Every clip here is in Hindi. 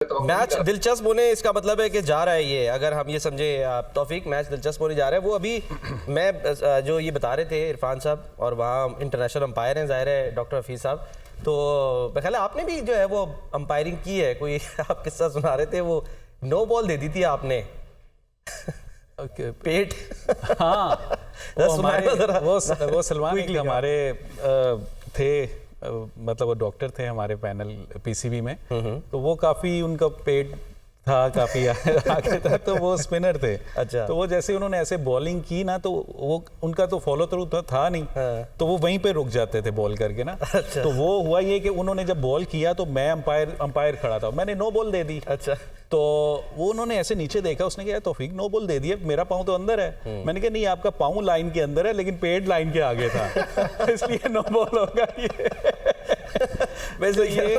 मैच दिलचस्प होने इसका मतलब है कि जा रहा है ये, अगर हम ये समझे तौफीक, मैच दिलचस्प होने जा रहा है। वो अभी मैं जो ये बता रहे थे इरफान साहब, और वहाँ इंटरनेशनल अंपायर हैं ज़ाहिर है डॉक्टर हफीज़ साहब, तो मेरा ख्याल है आपने भी जो है वो अंपायरिंग की है, कोई आप किस्सा सुना रहे थे, वो नो बॉल दे दी थी आपने पेट। हाँ वो सलमान एक हमारे थे, मतलब वो डॉक्टर थे हमारे पैनल पीसीबी में, तो वो काफ़ी उनका पेट था काफ़ी आगे था, तो वो स्पिनर थे। अच्छा। तो वो जैसे उन्होंने ऐसे बॉलिंग की ना, तो वो उनका तो फॉलो थ्रू था नहीं। हाँ। तो वो वहीं पे रुक जाते थे बॉल करके ना। अच्छा। तो वो हुआ ये कि उन्होंने जब बॉल किया तो मैं अंपायर खड़ा था, मैंने नो बॉल दे दी। अच्छा। तो वो उन्होंने ऐसे नीचे देखा, उसने कहा तौफीक नो बॉल दे दिया, मेरा पाँव तो अंदर है। मैंने कहा नहीं, आपका पाँव लाइन के अंदर है लेकिन पेट लाइन के आगे था इसलिए नो बॉल होगा ये। वैसे ये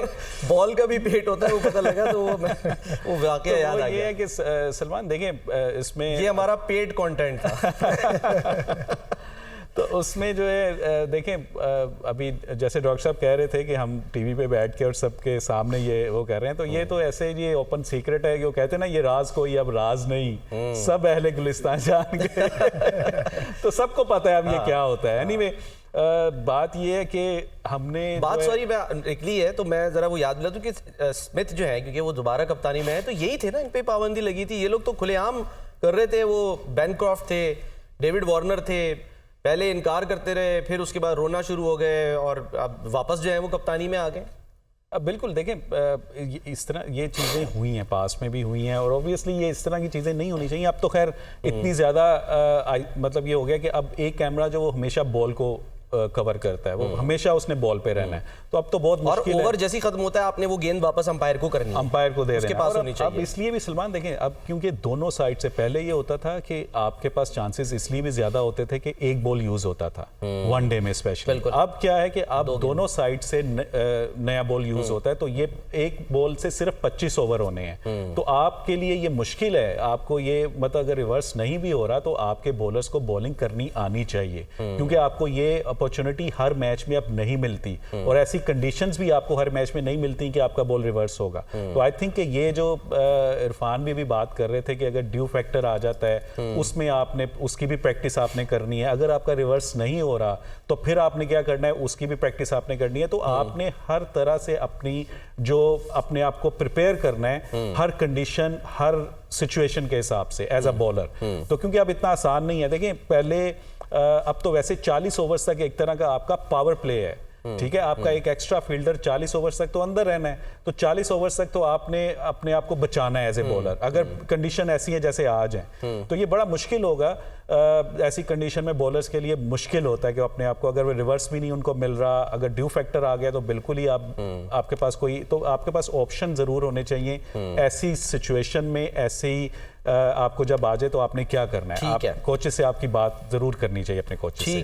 बॉल का भी पेट होता है, वो पता लगा, तो वो वाकया याद आ गया। ये है कि सलमान देखें इसमें ये हमारा पेड कंटेंट था। तो उसमें जो है देखें, अभी जैसे डॉक्टर साहब कह रहे थे कि हम टीवी पे बैठ के और सबके सामने ये वो कर रहे हैं, तो ये तो ऐसे ये ओपन सीक्रेट है कि वो कहते हैं ना, ये राज कोई अब राज नहीं, सब अहले गुलिस्तान जान गए। तो सबको पता है अब ये क्या होता है। एनीवे बात ये है कि हमने बात सॉरी निकली है, तो मैं जरा वो याद दिला दूं कि स्मिथ जो है, क्योंकि वो दोबारा कप्तानी में है, तो यही थे ना, इन पे पाबंदी लगी थी। ये लोग तो खुलेआम कर रहे थे, वो बैनक्रॉफ्ट थे, डेविड वार्नर थे, पहले इनकार करते रहे, फिर उसके बाद रोना शुरू हो गए, और अब वापस जो है वो कप्तानी में आ गए। अब बिल्कुल देखें, इस तरह ये चीज़ें हुई हैं, पास में भी हुई हैं, और ऑब्वियसली ये इस तरह की चीज़ें नहीं होनी चाहिए। अब तो खैर इतनी ज़्यादा मतलब ये हो गया कि अब एक कैमरा जो वो हमेशा बॉल को कवर करता है, वो हमेशा उसने बॉल पे रहना है, तो अब तो बहुत मुश्किल है। और ओवर जैसी खत्म होता है, आपने वो गेंद वापस अंपायर को करनी है, अंपायर को दे उसके पास होनी चाहिए। अब इसलिए भी सलमान देखें, अब क्योंकि दोनों साइड से पहले ये होता था कि आपके पास चांसेस इसलिए भी ज्यादा होते थे कि एक बॉल यूज होता था वनडे में स्पेशली। अब क्या है कि अब दोनों साइड से नया बॉल यूज होता है, तो ये एक बॉल से सिर्फ 25 ओवर होने हैं। तो आपके लिए ये मुश्किल है, आपको ये मतलब अगर रिवर्स नहीं भी हो रहा तो आपके बॉलर्स को बॉलिंग करनी आनी चाहिए, क्योंकि आपको ये अपॉर्चुनिटी हर मैच में अब नहीं मिलती, और ऐसी कंडीशंस भी आपको हर मैच में नहीं मिलती कि आपका बॉल रिवर्स होगा। तो आई थिंक कि ये जो इरफान भी बात कर रहे थे कि अगर ड्यू फैक्टर आ जाता है, उसमें आपने उसकी भी प्रैक्टिस आपने करनी है। अगर आपका रिवर्स नहीं हो रहा तो फिर आपने क्या करना है, उसकी भी प्रैक्टिस आपने करनी है। तो आपने हर तरह से अपने आप को प्रिपेयर करना है, हर कंडीशन, हर सिचुएशन के हिसाब से एज अ बॉलर। तो क्योंकि अब इतना आसान नहीं है, देखिए पहले अब तो वैसे 40 ओवर्स तक एक तरह का आपका पावर प्ले है, ठीक है, आपका एक एक्स्ट्रा फील्डर 40 ओवर्स तक तो अंदर रहना है, तो 40 ओवर्स तक तो आपने अपने आप को बचाना है एज ए बॉलर। अगर कंडीशन ऐसी है जैसे आज है, तो ये बड़ा मुश्किल होगा। ऐसी कंडीशन में बॉलर्स के लिए मुश्किल होता है कि अपने आप को, अगर वो रिवर्स भी नहीं उनको मिल रहा, अगर ड्यू फैक्टर आ गया, तो बिल्कुल ही आपके पास आपके पास ऑप्शन जरूर होने चाहिए ऐसी सिचुएशन में। ऐसे ही आपको जब आ जाए तो आपने क्या करना है, आप कोचेस से आपकी बात जरूर करनी चाहिए अपने कोचेस से।